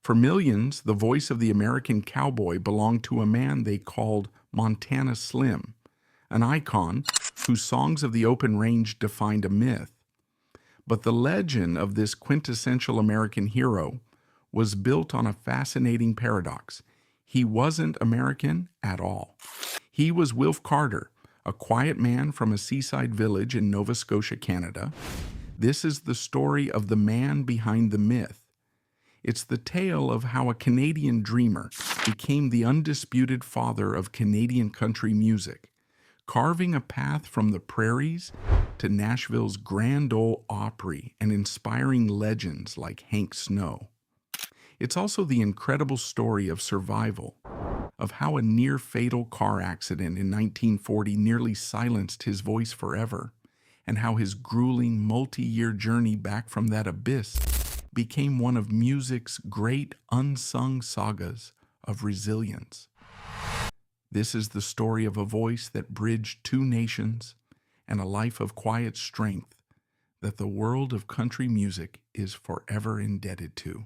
For millions, the voice of the American cowboy belonged to a man they called Montana Slim, an icon whose songs of the open range defined a myth. But the legend of this quintessential American hero was built on a fascinating paradox. He wasn't American at all. He was Wilf Carter, a quiet man from a seaside village in Nova Scotia, Canada. This is the story of the man behind the myth. It's the tale of how a Canadian dreamer became the undisputed father of Canadian country music, carving a path from the prairies to Nashville's Grand Ole Opry and inspiring legends like Hank Snow. It's also the incredible story of survival, of how a near-fatal car accident in 1940 nearly silenced his voice forever, and how his grueling multi-year journey back from that abyss became one of music's great unsung sagas of resilience. This is the story of a voice that bridged two nations and a life of quiet strength that the world of country music is forever indebted to.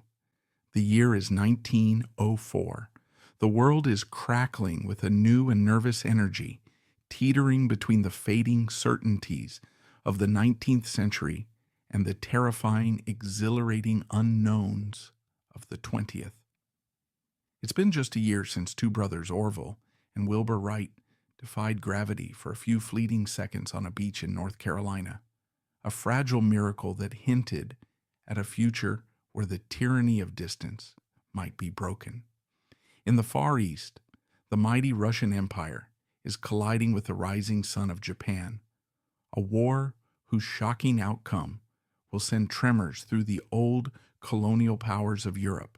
The year is 1904. The world is crackling with a new and nervous energy, teetering between the fading certainties of the 19th century and the terrifying, exhilarating unknowns of the 20th. It's been just a year since two brothers, Orville and Wilbur Wright, defied gravity for a few fleeting seconds on a beach in North Carolina, a fragile miracle that hinted at a future where the tyranny of distance might be broken. In the Far East, the mighty Russian Empire is colliding with the rising sun of Japan, a war whose shocking outcome will send tremors through the old colonial powers of Europe.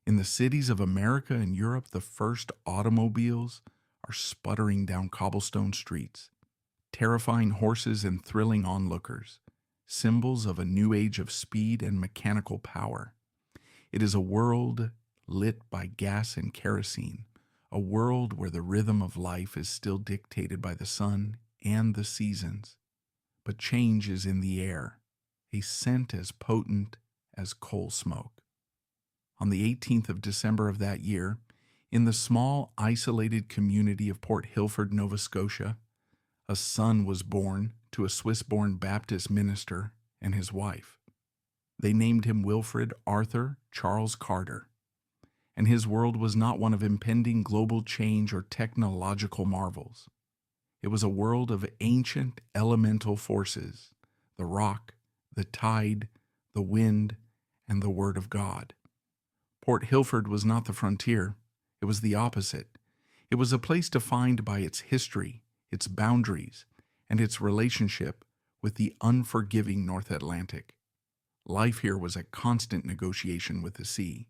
In the cities of America and Europe, the first automobiles are sputtering down cobblestone streets, terrifying horses and thrilling onlookers, symbols of a new age of speed and mechanical power. It is a world lit by gas and kerosene, a world where the rhythm of life is still dictated by the sun and the seasons. But change is in the air, a scent as potent as coal smoke. On the 18th of December of that year, in the small, isolated community of Port Hilford, Nova Scotia, a son was born to a Swiss-born Baptist minister and his wife. They named him Wilfred Arthur Charles Carter, and his world was not one of impending global change or technological marvels. It was a world of ancient elemental forces, the rock, the tide, the wind, and the Word of God. Port Hilford was not the frontier. It was the opposite. It was a place defined by its history, its boundaries, and its relationship with the unforgiving North Atlantic. Life here was a constant negotiation with the sea.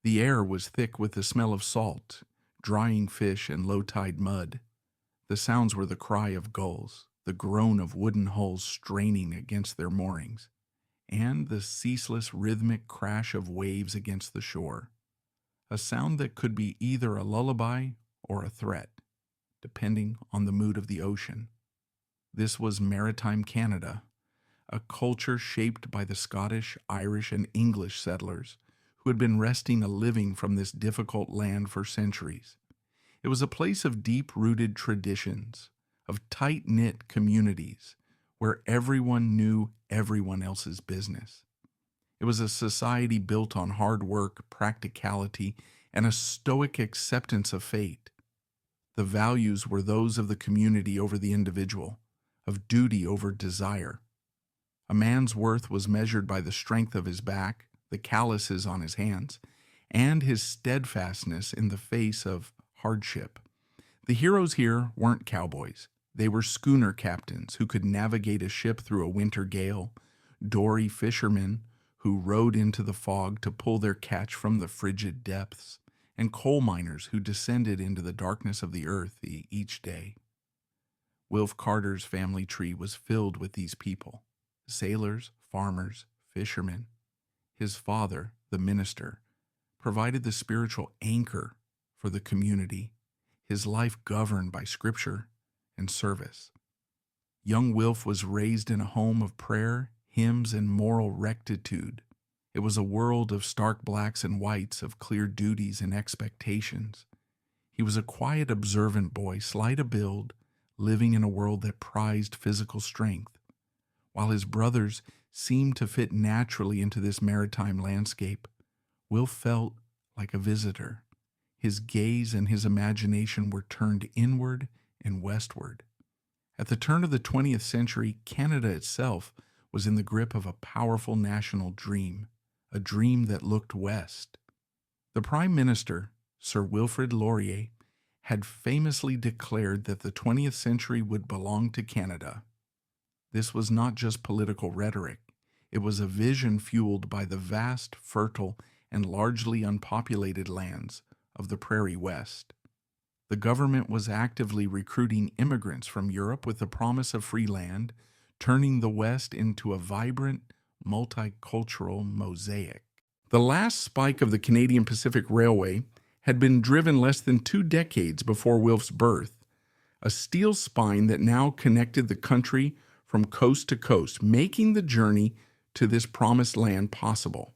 The air was thick with the smell of salt, drying fish, and low-tide mud. The sounds were the cry of gulls, the groan of wooden hulls straining against their moorings, and the ceaseless rhythmic crash of waves against the shore, a sound that could be either a lullaby or a threat, depending on the mood of the ocean. This was maritime Canada, a culture shaped by the Scottish, Irish, and English settlers who had been wresting a living from this difficult land for centuries. It was a place of deep-rooted traditions, of tight-knit communities, where everyone knew everyone else's business. It was a society built on hard work, practicality, and a stoic acceptance of fate. The values were those of the community over the individual, of duty over desire. A man's worth was measured by the strength of his back, the calluses on his hands, and his steadfastness in the face of hardship. The heroes here weren't cowboys. They were schooner captains who could navigate a ship through a winter gale, dory fishermen who rode into the fog to pull their catch from the frigid depths, and coal miners who descended into the darkness of the earth each day. Wilf Carter's family tree was filled with these people, sailors, farmers, fishermen. His father, the minister, provided the spiritual anchor for the community, his life governed by scripture and service. Young Wilf was raised in a home of prayer, hymns, and moral rectitude. It was a world of stark blacks and whites, of clear duties and expectations. He was a quiet, observant boy, slight of build, living in a world that prized physical strength. While his brothers seemed to fit naturally into this maritime landscape, Wilf felt like a visitor. His gaze and his imagination were turned inward and westward. At the turn of the 20th century, Canada itself was in the grip of a powerful national dream, a dream that looked west. The Prime Minister, Sir Wilfrid Laurier, had famously declared that the 20th century would belong to Canada. This was not just political rhetoric. It was a vision fueled by the vast, fertile, and largely unpopulated lands of the Prairie West. The government was actively recruiting immigrants from Europe with the promise of free land, turning the West into a vibrant, multicultural mosaic. The last spike of the Canadian Pacific Railway had been driven less than 2 decades before Wilf's birth, a steel spine that now connected the country from coast to coast, making the journey to this promised land possible.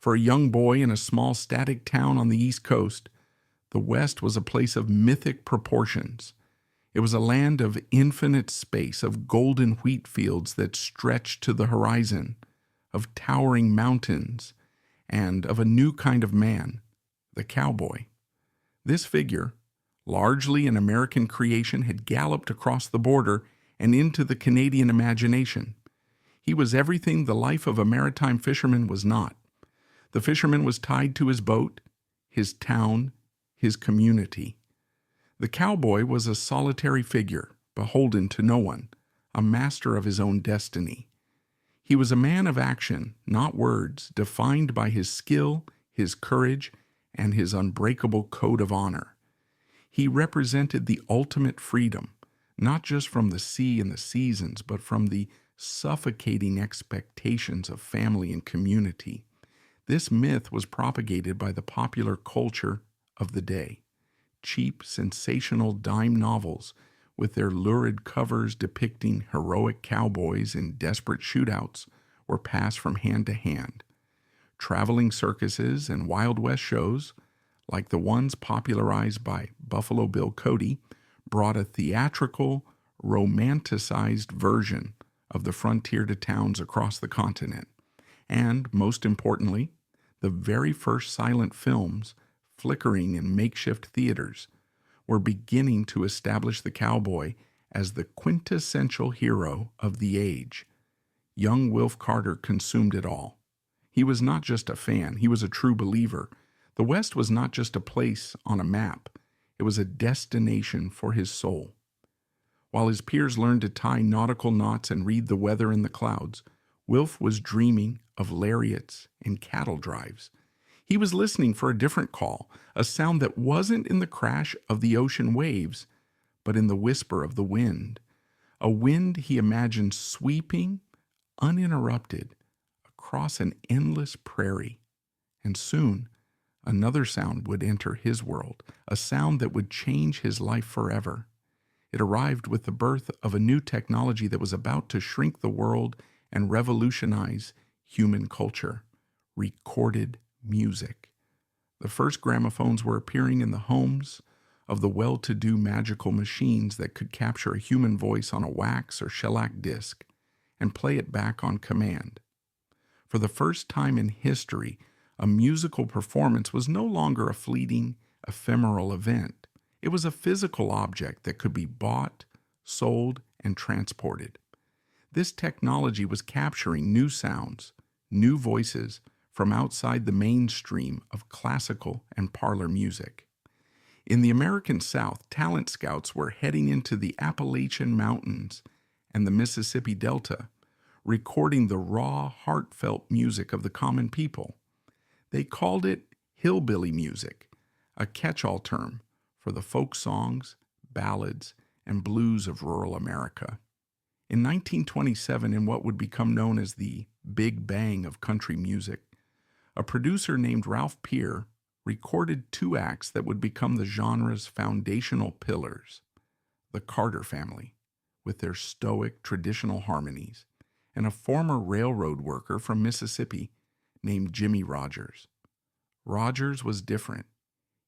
For a young boy in a small static town on the East Coast, the West was a place of mythic proportions. It was a land of infinite space, of golden wheat fields that stretched to the horizon, of towering mountains, and of a new kind of man, the cowboy. This figure, largely an American creation, had galloped across the border and into the Canadian imagination. He was everything the life of a maritime fisherman was not. The fisherman was tied to his boat, his town, his community. The cowboy was a solitary figure, beholden to no one, a master of his own destiny. He was a man of action, not words, defined by his skill, his courage, and his unbreakable code of honor. He represented the ultimate freedom, not just from the sea and the seasons, but from the suffocating expectations of family and community. This myth was propagated by the popular culture of the day. Cheap, sensational dime novels with their lurid covers depicting heroic cowboys in desperate shootouts were passed from hand to hand. Traveling circuses and Wild West shows, like the ones popularized by Buffalo Bill Cody, brought a theatrical, romanticized version of the frontier to towns across the continent. And, most importantly, the very first silent films, flickering in makeshift theaters, were beginning to establish the cowboy as the quintessential hero of the age. Young Wilf Carter consumed it all. He was not just a fan, he was a true believer. The West was not just a place on a map, it was a destination for his soul. While his peers learned to tie nautical knots and read the weather in the clouds, Wilf was dreaming of lariats and cattle drives. He was listening for a different call, a sound that wasn't in the crash of the ocean waves, but in the whisper of the wind. A wind he imagined sweeping, uninterrupted, across an endless prairie. And soon, another sound would enter his world, a sound that would change his life forever. It arrived with the birth of a new technology that was about to shrink the world and revolutionize human culture: recorded music. The first gramophones were appearing in the homes of the well-to-do magical machines that could capture a human voice on a wax or shellac disc and play it back on command. For the first time in history, a musical performance was no longer a fleeting, ephemeral event. It was a physical object that could be bought, sold, and transported. This technology was capturing new sounds, new voices from outside the mainstream of classical and parlor music. In the American South, talent scouts were heading into the Appalachian Mountains and the Mississippi Delta, recording the raw, heartfelt music of the common people. They called it hillbilly music, a catch-all term for the folk songs, ballads, and blues of rural America. In 1927, in what would become known as the Big Bang of country music, a producer named Ralph Peer recorded 2 acts that would become the genre's foundational pillars: the Carter family, with their stoic traditional harmonies, and a former railroad worker from Mississippi named Jimmy Rogers. Rogers was different.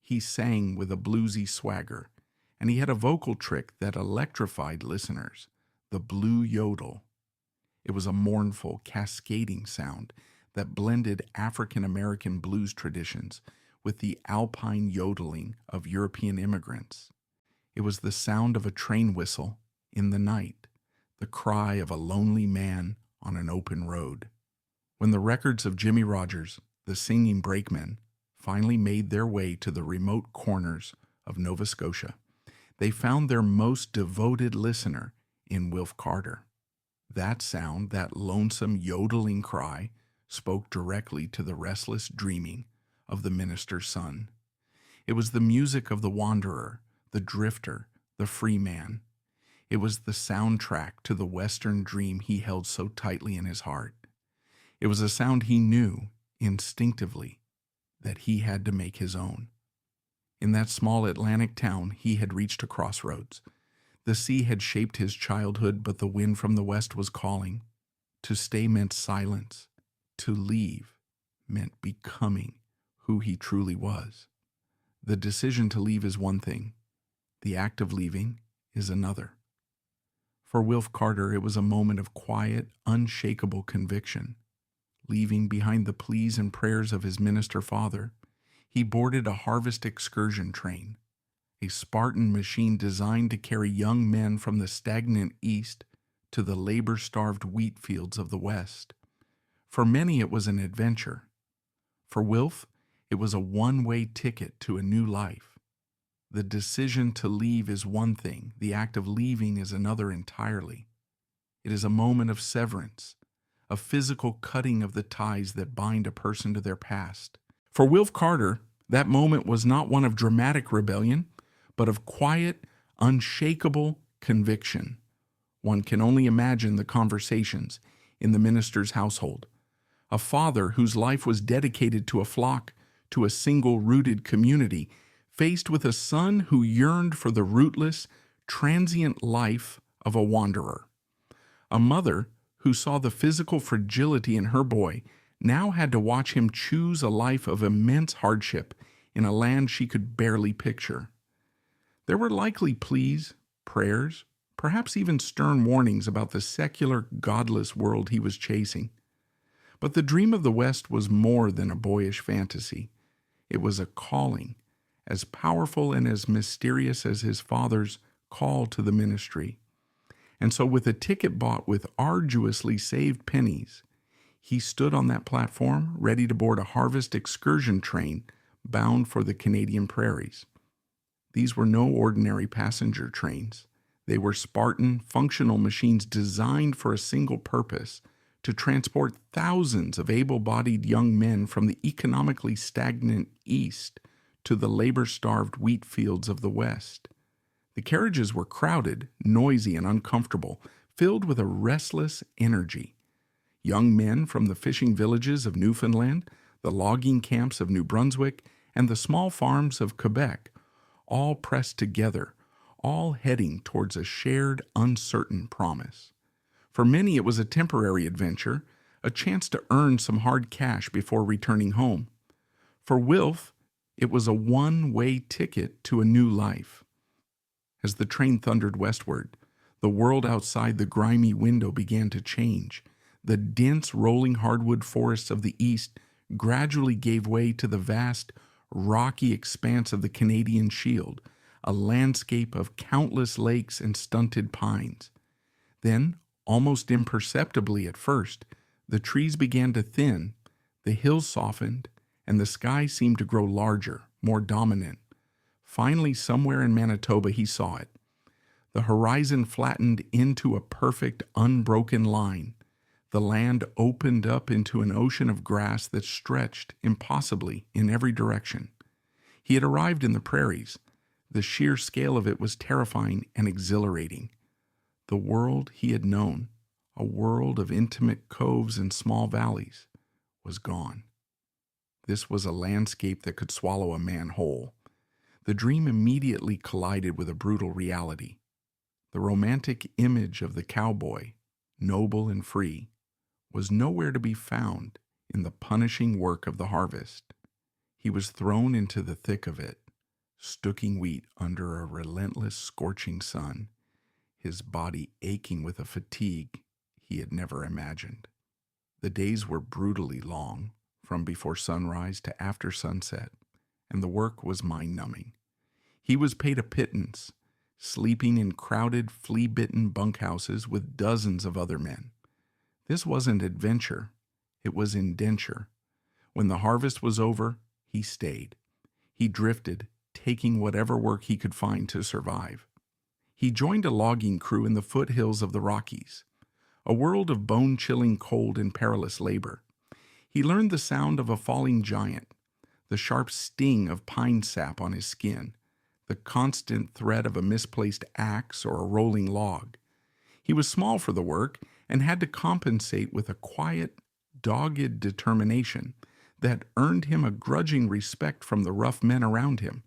He sang with a bluesy swagger, and he had a vocal trick that electrified listeners, the blue yodel. It was a mournful, cascading sound that blended African American blues traditions with the alpine yodeling of European immigrants. It was the sound of a train whistle in the night, the cry of a lonely man on an open road. When the records of Jimmy Rogers, the singing brakeman, finally made their way to the remote corners of Nova Scotia, they found their most devoted listener in Wilf Carter. That sound, that lonesome yodeling cry, spoke directly to the restless dreaming of the minister's son. It was the music of the wanderer, the drifter, the free man. It was the soundtrack to the Western dream he held so tightly in his heart. It was a sound he knew, instinctively, that he had to make his own. In that small Atlantic town, he had reached a crossroads. The sea had shaped his childhood, but the wind from the west was calling. To stay meant silence. To leave meant becoming who he truly was. The decision to leave is one thing. The act of leaving is another. For Wilf Carter, it was a moment of quiet, unshakable conviction. Leaving behind the pleas and prayers of his minister father, he boarded a harvest excursion train, a Spartan machine designed to carry young men from the stagnant east to the labor-starved wheat fields of the west. For many, it was an adventure. For Wilf, it was a one-way ticket to a new life. The decision to leave is one thing. The act of leaving is another entirely. It is a moment of severance, a physical cutting of the ties that bind a person to their past. For Wilf Carter, that moment was not one of dramatic rebellion, but of quiet, unshakable conviction. One can only imagine the conversations in the minister's household. A father whose life was dedicated to a flock, to a single rooted community, faced with a son who yearned for the rootless, transient life of a wanderer. A mother who saw the physical fragility in her boy now had to watch him choose a life of immense hardship in a land she could barely picture. There were likely pleas, prayers, perhaps even stern warnings about the secular, godless world he was chasing. But the dream of the West was more than a boyish fantasy. It was a calling, as powerful and as mysterious as his father's call to the ministry. And so with a ticket bought with arduously saved pennies, he stood on that platform ready to board a harvest excursion train bound for the Canadian prairies. These were no ordinary passenger trains. They were Spartan, functional machines designed for a single purpose: to transport thousands of able-bodied young men from the economically stagnant East to the labor-starved wheat fields of the West. The carriages were crowded, noisy, and uncomfortable, filled with a restless energy. Young men from the fishing villages of Newfoundland, the logging camps of New Brunswick, and the small farms of Quebec, all pressed together, all heading towards a shared, uncertain promise. For many, it was a temporary adventure, a chance to earn some hard cash before returning home. For Wilf, it was a one-way ticket to a new life. As the train thundered westward, the world outside the grimy window began to change. The dense, rolling hardwood forests of the east gradually gave way to the vast, rocky expanse of the Canadian Shield, a landscape of countless lakes and stunted pines. Then, almost imperceptibly at first, the trees began to thin, the hills softened, and the sky seemed to grow larger, more dominant. Finally, somewhere in Manitoba, he saw it. The horizon flattened into a perfect, unbroken line. The land opened up into an ocean of grass that stretched impossibly in every direction. He had arrived in the prairies. The sheer scale of it was terrifying and exhilarating. The world he had known, a world of intimate coves and small valleys, was gone. This was a landscape that could swallow a man whole. The dream immediately collided with a brutal reality. The romantic image of the cowboy, noble and free, was nowhere to be found in the punishing work of the harvest. He was thrown into the thick of it, stooking wheat under a relentless, scorching sun, his body aching with a fatigue he had never imagined. The days were brutally long, from before sunrise to after sunset, and the work was mind-numbing. He was paid a pittance, sleeping in crowded, flea-bitten bunkhouses with dozens of other men. This wasn't adventure, it was indenture. When the harvest was over, he stayed. He drifted, taking whatever work he could find to survive. He joined a logging crew in the foothills of the Rockies, a world of bone-chilling cold and perilous labor. He learned the sound of a falling giant, the sharp sting of pine sap on his skin, the constant threat of a misplaced axe or a rolling log. He was small for the work and had to compensate with a quiet, dogged determination that earned him a grudging respect from the rough men around him.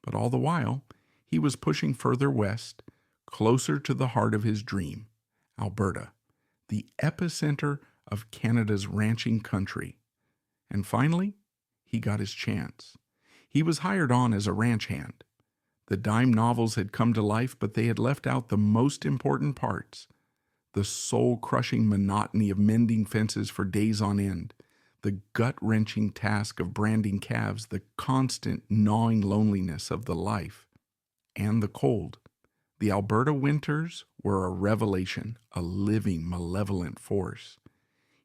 But all the while, he was pushing further west, closer to the heart of his dream, Alberta, the epicenter of Canada's ranching country. And finally, he got his chance. He was hired on as a ranch hand. The dime novels had come to life, but they had left out the most important parts: the soul-crushing monotony of mending fences for days on end, the gut-wrenching task of branding calves, the constant gnawing loneliness of the life, and the cold. The Alberta winters were a revelation, a living, malevolent force.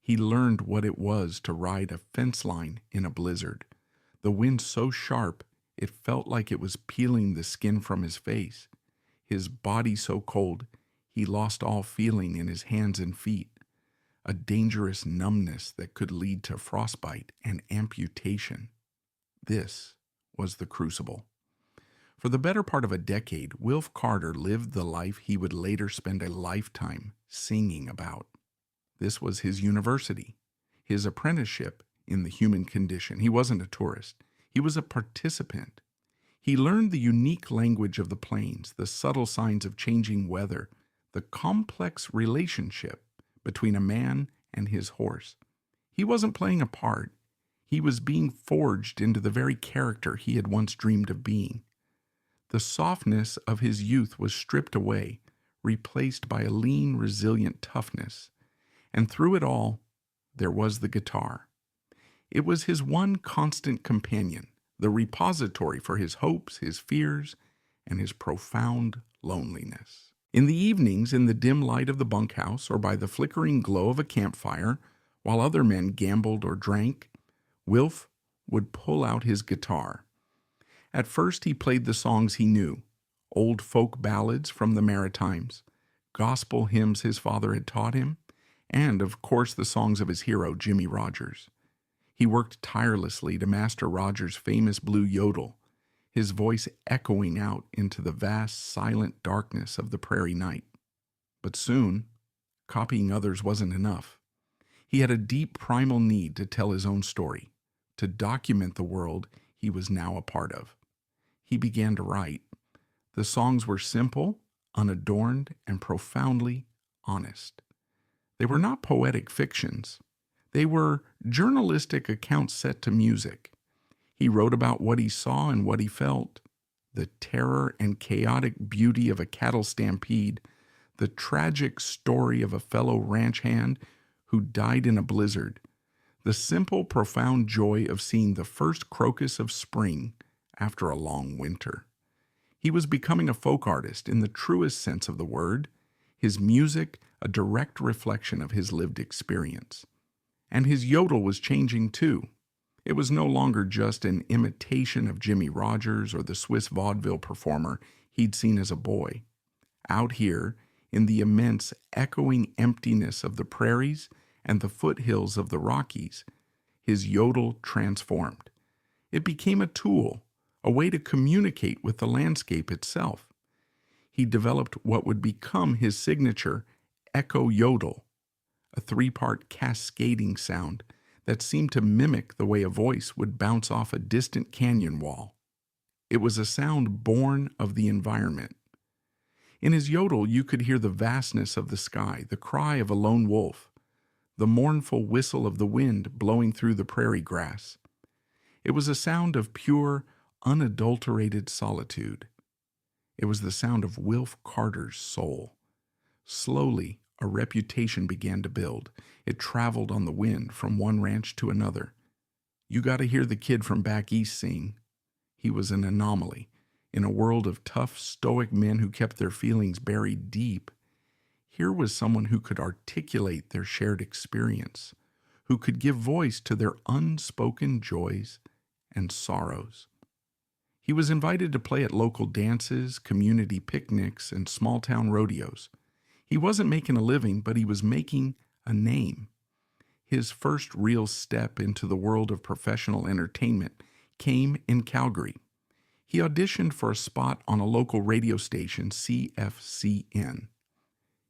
He learned what it was to ride a fence line in a blizzard, the wind so sharp it felt like it was peeling the skin from his face, his body so cold he lost all feeling in his hands and feet, a dangerous numbness that could lead to frostbite and amputation. This was the crucible. For the better part of a decade, Wilf Carter lived the life he would later spend a lifetime singing about. This was his university, his apprenticeship in the human condition. He wasn't a tourist. He was a participant. He learned the unique language of the plains, the subtle signs of changing weather, the complex relationship between a man and his horse. He wasn't playing a part. He was being forged into the very character he had once dreamed of being. The softness of his youth was stripped away, replaced by a lean, resilient toughness. And through it all, there was the guitar. It was his one constant companion, the repository for his hopes, his fears, and his profound loneliness. In the evenings, in the dim light of the bunkhouse or by the flickering glow of a campfire, while other men gambled or drank, Wilf would pull out his guitar. At first he played the songs he knew, old folk ballads from the Maritimes, gospel hymns his father had taught him, and, of course, the songs of his hero, Jimmie Rogers. He worked tirelessly to master Rogers' famous blue Yodel, his voice echoing out into the vast, silent darkness of the prairie night. But soon, copying others wasn't enough. He had a deep primal need to tell his own story, to document the world he was now a part of. He began to write. The songs were simple, unadorned, and profoundly honest. They were not poetic fictions. They were journalistic accounts set to music. He wrote about what he saw and what he felt, the terror and chaotic beauty of a cattle stampede, the tragic story of a fellow ranch hand who died in a blizzard, the simple, profound joy of seeing the first crocus of spring after a long winter. He was becoming a folk artist in the truest sense of the word, his music a direct reflection of his lived experience. And his yodel was changing too. It was no longer just an imitation of Jimmie Rogers or the Swiss vaudeville performer he'd seen as a boy. Out here, in the immense, echoing emptiness of the prairies and the foothills of the Rockies, his yodel transformed. It became a tool, a way to communicate with the landscape itself. He developed what would become his signature echo yodel, a three-part cascading sound that seemed to mimic the way a voice would bounce off a distant canyon wall. It was a sound born of the environment. In his yodel, you could hear the vastness of the sky, the cry of a lone wolf, the mournful whistle of the wind blowing through the prairie grass. It was a sound of pure, unadulterated solitude. It was the sound of Wilf Carter's soul. Slowly, a reputation began to build. It traveled on the wind from one ranch to another. You got to hear the kid from back east sing. He was an anomaly. In a world of tough, stoic men who kept their feelings buried deep, here was someone who could articulate their shared experience, who could give voice to their unspoken joys and sorrows. He was invited to play at local dances, community picnics, and small-town rodeos. He wasn't making a living, but he was making a name. His first real step into the world of professional entertainment came in Calgary. He auditioned for a spot on a local radio station, CFCN.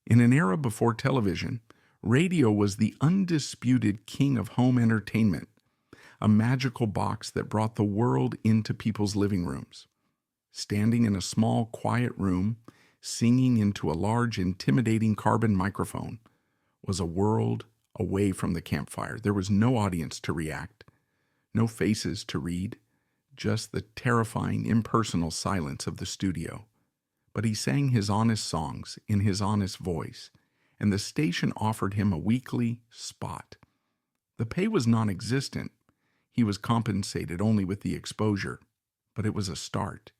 In an era before television, radio was the undisputed king of home entertainment, a magical box that brought the world into people's living rooms. Standing in a small, quiet room, singing into a large, intimidating carbon microphone, was a world away from the campfire. There was no audience to react, no faces to read, just the terrifying, impersonal silence of the studio. But he sang his honest songs in his honest voice, and the station offered him a weekly spot. The pay was non-existent. He was compensated only with the exposure, but it was a start.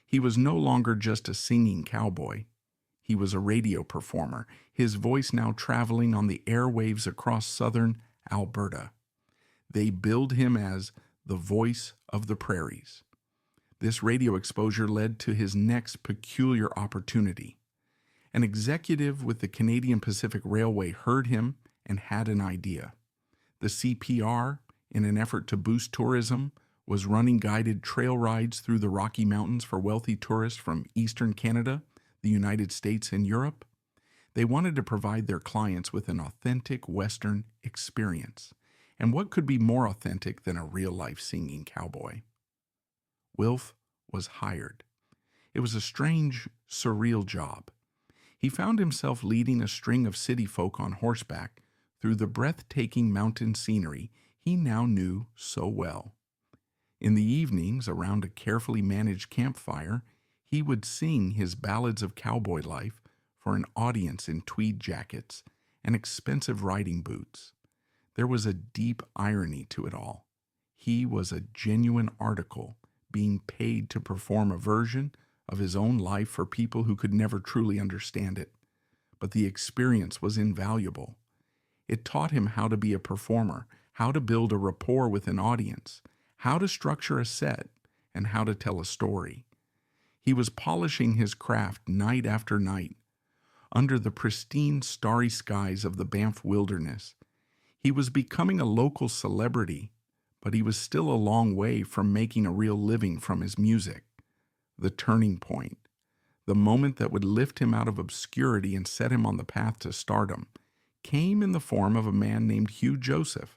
He was no longer just a singing cowboy. He was a radio performer, his voice now traveling on the airwaves across southern Alberta. They billed him as the voice of the prairies. This radio exposure led to his next peculiar opportunity. An executive with the Canadian Pacific Railway heard him and had an idea. The CPR, in an effort to boost tourism, was running guided trail rides through the Rocky Mountains for wealthy tourists from Eastern Canada, the United States, and Europe. They wanted to provide their clients with an authentic Western experience. And what could be more authentic than a real-life singing cowboy? Wilf was hired. It was a strange, surreal job. He found himself leading a string of city folk on horseback through the breathtaking mountain scenery he now knew so well. In the evenings, around a carefully managed campfire, he would sing his ballads of cowboy life for an audience in tweed jackets and expensive riding boots. There was a deep irony to it all. He was a genuine article being paid to perform a version of his own life for people who could never truly understand it. But the experience was invaluable. It taught him how to be a performer, how to build a rapport with an audience, how to structure a set, and how to tell a story. He was polishing his craft night after night. Under the pristine, starry skies of the Banff wilderness, he was becoming a local celebrity, but he was still a long way from making a real living from his music. The turning point, the moment that would lift him out of obscurity and set him on the path to stardom, came in the form of a man named Hugh Joseph,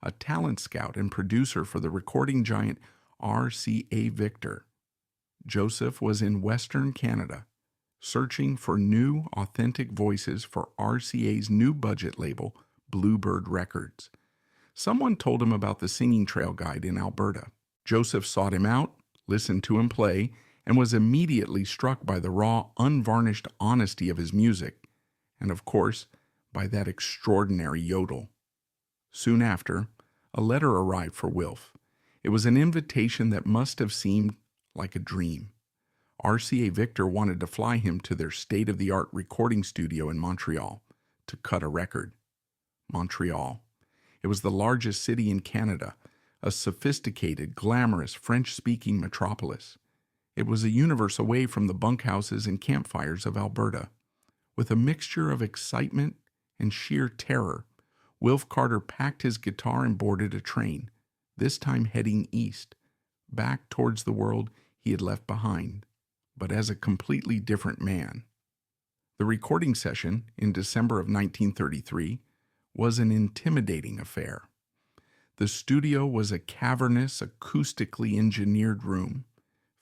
a talent scout and producer for the recording giant RCA Victor. Joseph was in Western Canada, searching for new, authentic voices for RCA's new budget label, Bluebird Records. Someone told him about the singing trail guide in Alberta. Joseph sought him out, listened to him play, and was immediately struck by the raw, unvarnished honesty of his music, and of course, by that extraordinary yodel. Soon after, a letter arrived for Wilf. It was an invitation that must have seemed like a dream. RCA Victor wanted to fly him to their state-of-the-art recording studio in Montreal to cut a record. Montreal. It was the largest city in Canada, a sophisticated, glamorous, French-speaking metropolis. It was a universe away from the bunkhouses and campfires of Alberta. With a mixture of excitement and sheer terror, Wilf Carter packed his guitar and boarded a train, this time heading east, back towards the world he had left behind, but as a completely different man. The recording session in December of 1933 was an intimidating affair. The studio was a cavernous, acoustically engineered room,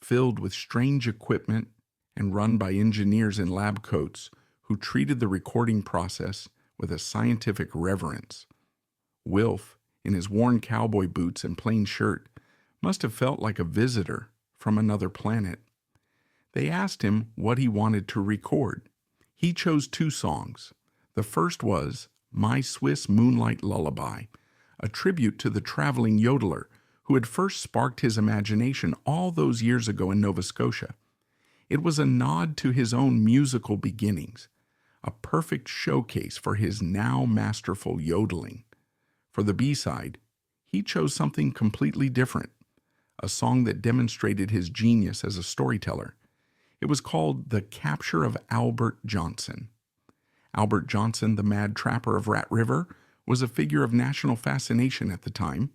filled with strange equipment and run by engineers in lab coats who treated the recording process with a scientific reverence. Wilf, in his worn cowboy boots and plain shirt, must have felt like a visitor from another planet. They asked him what he wanted to record. He chose 2 songs. The first was My Swiss Moonlight Lullaby, a tribute to the traveling yodeler who had first sparked his imagination all those years ago in Nova Scotia. It was a nod to his own musical beginnings, a perfect showcase for his now masterful yodeling. For the B-side, he chose something completely different, a song that demonstrated his genius as a storyteller. It was called The Capture of Albert Johnson. Albert Johnson, the mad trapper of Rat River, was a figure of national fascination at the time,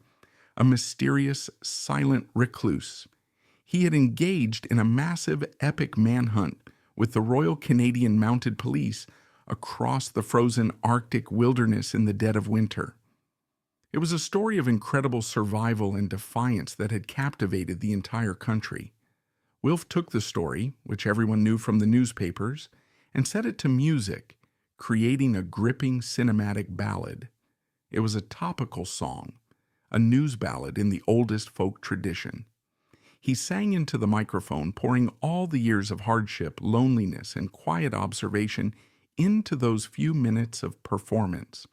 a mysterious, silent recluse. He had engaged in a massive, epic manhunt with the Royal Canadian Mounted Police across the frozen Arctic wilderness in the dead of winter. It was a story of incredible survival and defiance that had captivated the entire country. Wilf took the story, which everyone knew from the newspapers, and set it to music, creating a gripping cinematic ballad. It was a topical song, a news ballad in the oldest folk tradition. He sang into the microphone, pouring all the years of hardship, loneliness, and quiet observation into those few minutes of performance.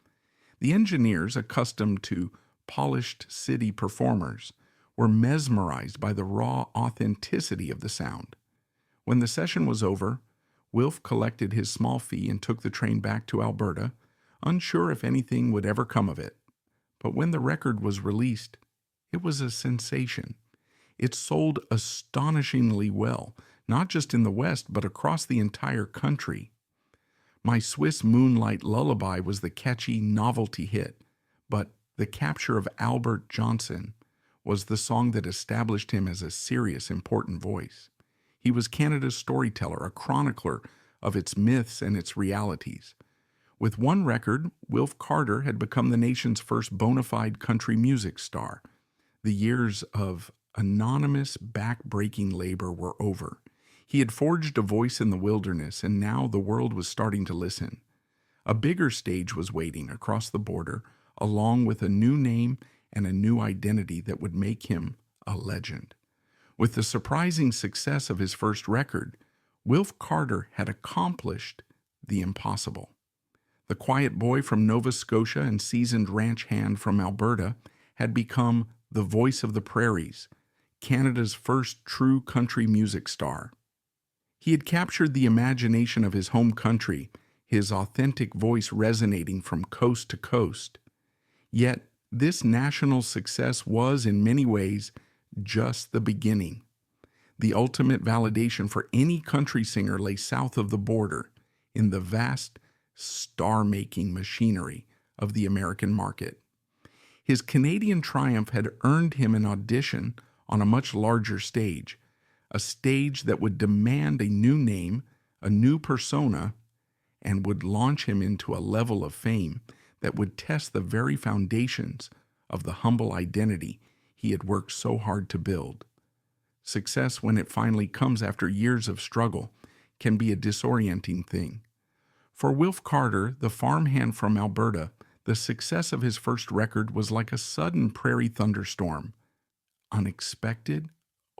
The engineers, accustomed to polished city performers, were mesmerized by the raw authenticity of the sound. When the session was over, Wilf collected his small fee and took the train back to Alberta, unsure if anything would ever come of it. But when the record was released, it was a sensation. It sold astonishingly well, not just in the West, but across the entire country. My Swiss Moonlight Lullaby was the catchy novelty hit, but The Capture of Albert Johnson was the song that established him as a serious, important voice. He was Canada's storyteller, a chronicler of its myths and its realities. With one record, Wilf Carter had become the nation's first bona fide country music star. The years of anonymous, back-breaking labor were over. He had forged a voice in the wilderness, and now the world was starting to listen. A bigger stage was waiting across the border, along with a new name and a new identity that would make him a legend. With the surprising success of his first record, Wilf Carter had accomplished the impossible. The quiet boy from Nova Scotia and seasoned ranch hand from Alberta had become the voice of the prairies, Canada's first true country music star. He had captured the imagination of his home country, his authentic voice resonating from coast to coast. Yet, this national success was, in many ways, just the beginning. The ultimate validation for any country singer lay south of the border, in the vast, star-making machinery of the American market. His Canadian triumph had earned him an audition on a much larger stage, a stage that would demand a new name, a new persona, and would launch him into a level of fame that would test the very foundations of the humble identity he had worked so hard to build. Success, when it finally comes after years of struggle, can be a disorienting thing. For Wilf Carter, the farmhand from Alberta, the success of his first record was like a sudden prairie thunderstorm, unexpected,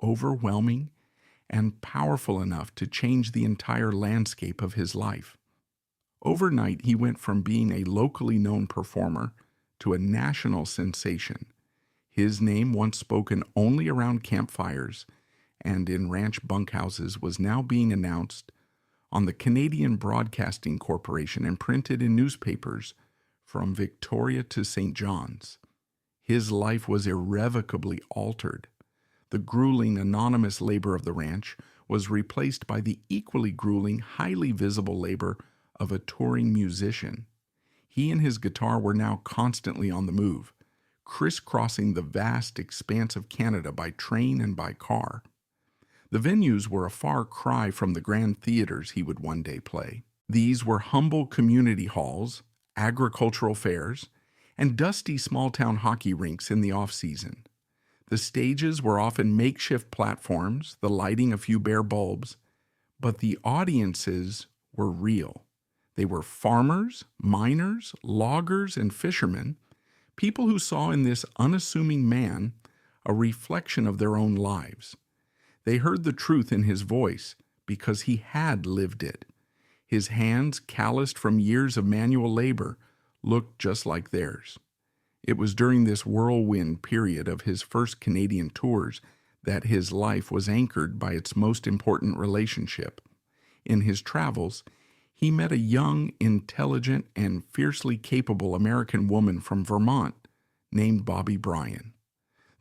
overwhelming, and powerful enough to change the entire landscape of his life. Overnight, he went from being a locally known performer to a national sensation. His name, once spoken only around campfires and in ranch bunkhouses, was now being announced on the Canadian Broadcasting Corporation and printed in newspapers from Victoria to St. John's. His life was irrevocably altered. The grueling, anonymous labor of the ranch was replaced by the equally grueling, highly visible labor of a touring musician. He and his guitar were now constantly on the move, crisscrossing the vast expanse of Canada by train and by car. The venues were a far cry from the grand theaters he would one day play. These were humble community halls, agricultural fairs, and dusty small-town hockey rinks in the off-season. The stages were often makeshift platforms, the lighting a few bare bulbs, but the audiences were real. They were farmers, miners, loggers, and fishermen, people who saw in this unassuming man a reflection of their own lives. They heard the truth in his voice because he had lived it. His hands, calloused from years of manual labor, looked just like theirs. It was during this whirlwind period of his first Canadian tours that his life was anchored by its most important relationship. In his travels, he met a young, intelligent, and fiercely capable American woman from Vermont named Bobby Bryan.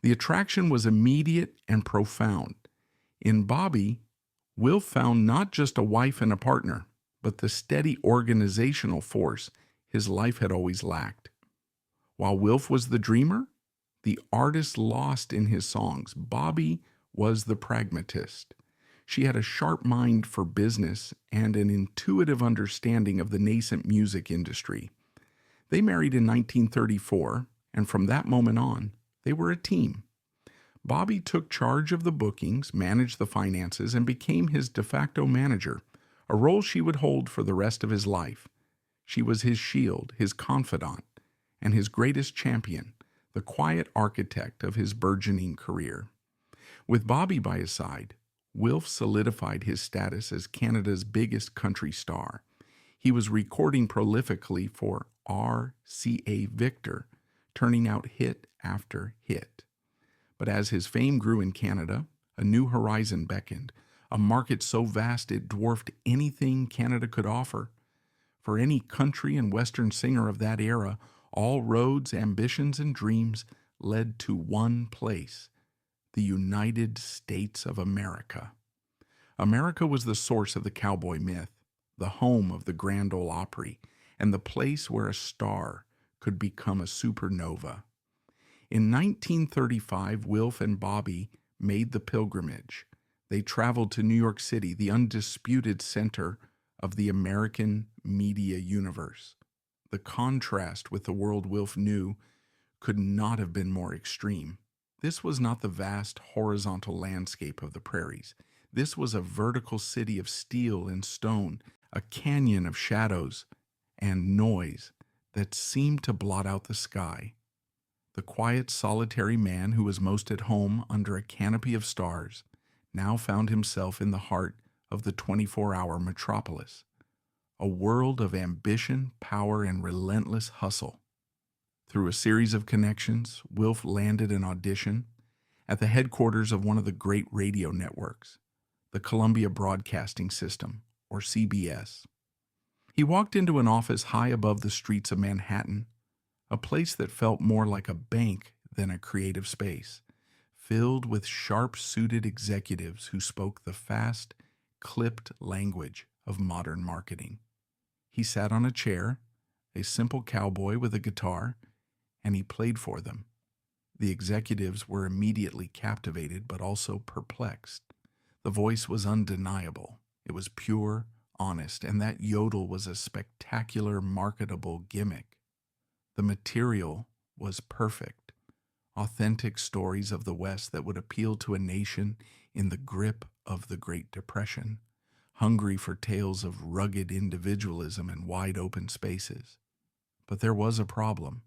The attraction was immediate and profound. In Bobby, Wilf found not just a wife and a partner, but the steady organizational force his life had always lacked. While Wilf was the dreamer, the artist lost in his songs, Bobby was the pragmatist. She had a sharp mind for business and an intuitive understanding of the nascent music industry. They married in 1934, and from that moment on, they were a team. Bobby took charge of the bookings, managed the finances, and became his de facto manager, a role she would hold for the rest of his life. She was his shield, his confidant, and his greatest champion, the quiet architect of his burgeoning career. With Bobby by his side, Wilf solidified his status as Canada's biggest country star. He was recording prolifically for RCA Victor, turning out hit after hit. But as his fame grew in Canada, a new horizon beckoned, a market so vast it dwarfed anything Canada could offer. For any country and Western singer of that era, all roads, ambitions, and dreams led to one place, the United States of America. America was the source of the cowboy myth, the home of the Grand Ole Opry, and the place where a star could become a supernova. In 1935, Wilf and Bobby made the pilgrimage. They traveled to New York City, the undisputed center of the American media universe. The contrast with the world Wilf knew could not have been more extreme. This was not the vast horizontal landscape of the prairies. This was a vertical city of steel and stone, a canyon of shadows and noise that seemed to blot out the sky. The quiet, solitary man who was most at home under a canopy of stars now found himself in the heart of the 24-hour metropolis, a world of ambition, power, and relentless hustle. Through a series of connections, Wilf landed an audition at the headquarters of one of the great radio networks, the Columbia Broadcasting System, or CBS. He walked into an office high above the streets of Manhattan, a place that felt more like a bank than a creative space, filled with sharp-suited executives who spoke the fast, clipped language of modern marketing. He sat on a chair, a simple cowboy with a guitar, and he played for them. The executives were immediately captivated but also perplexed. The voice was undeniable. It was pure, honest, and that yodel was a spectacular, marketable gimmick. The material was perfect. Authentic stories of the West that would appeal to a nation in the grip of the Great Depression, hungry for tales of rugged individualism and wide-open spaces. But there was a problem,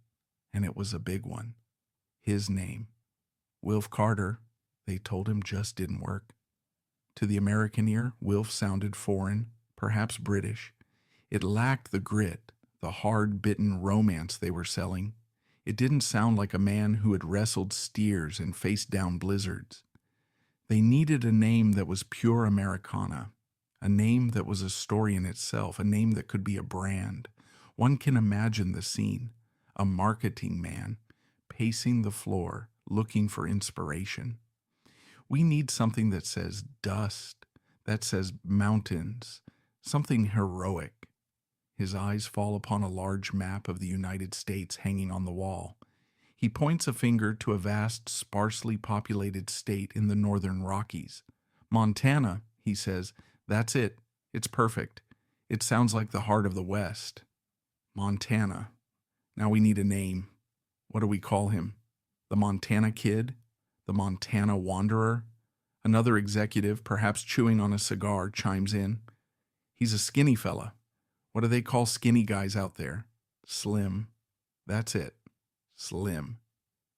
and it was a big one. His name. Wilf Carter, they told him, just didn't work. To the American ear, Wilf sounded foreign, perhaps British. It lacked the grit, the hard-bitten romance they were selling. It didn't sound like a man who had wrestled steers and faced down blizzards. They needed a name that was pure Americana, a name that was a story in itself, a name that could be a brand. One can imagine the scene, a marketing man pacing the floor, looking for inspiration. We need something that says dust, that says mountains, something heroic. His eyes fall upon a large map of the United States hanging on the wall. He points a finger to a vast, sparsely populated state in the northern Rockies. Montana, he says, that's it. It's perfect. It sounds like the heart of the West. Montana. Now we need a name. What do we call him? The Montana Kid? The Montana Wanderer? Another executive, perhaps chewing on a cigar, chimes in. He's a skinny fella. What do they call skinny guys out there? Slim. That's it. Slim.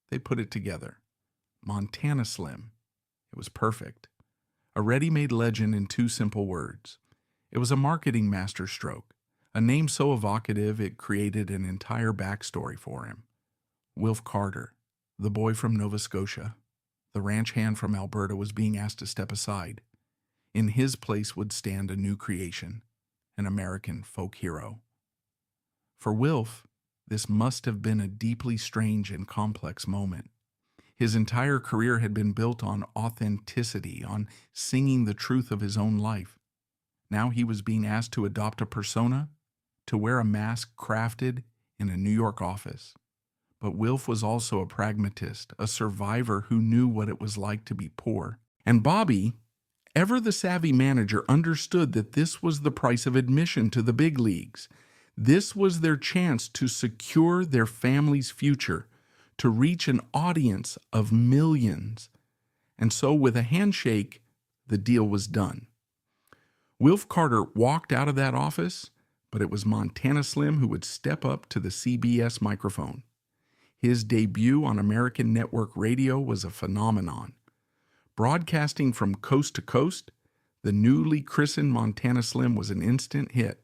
They put it together. Montana Slim. It was perfect. A ready-made legend in 2 simple words. It was a marketing masterstroke, a name so evocative it created an entire backstory for him. Wilf Carter, the boy from Nova Scotia, the ranch hand from Alberta, was being asked to step aside. In his place would stand a new creation, an American folk hero. For Wilf, this must have been a deeply strange and complex moment. His entire career had been built on authenticity, on singing the truth of his own life. Now he was being asked to adopt a persona, to wear a mask crafted in a New York office. But Wilf was also a pragmatist, a survivor who knew what it was like to be poor. And Bobby, ever the savvy manager, understood that this was the price of admission to the big leagues. This was their chance to secure their family's future, to reach an audience of millions. And so with a handshake, the deal was done. Wilf Carter walked out of that office, but it was Montana Slim who would step up to the CBS microphone. His debut on American network radio was a phenomenon. Broadcasting from coast to coast, the newly christened Montana Slim was an instant hit.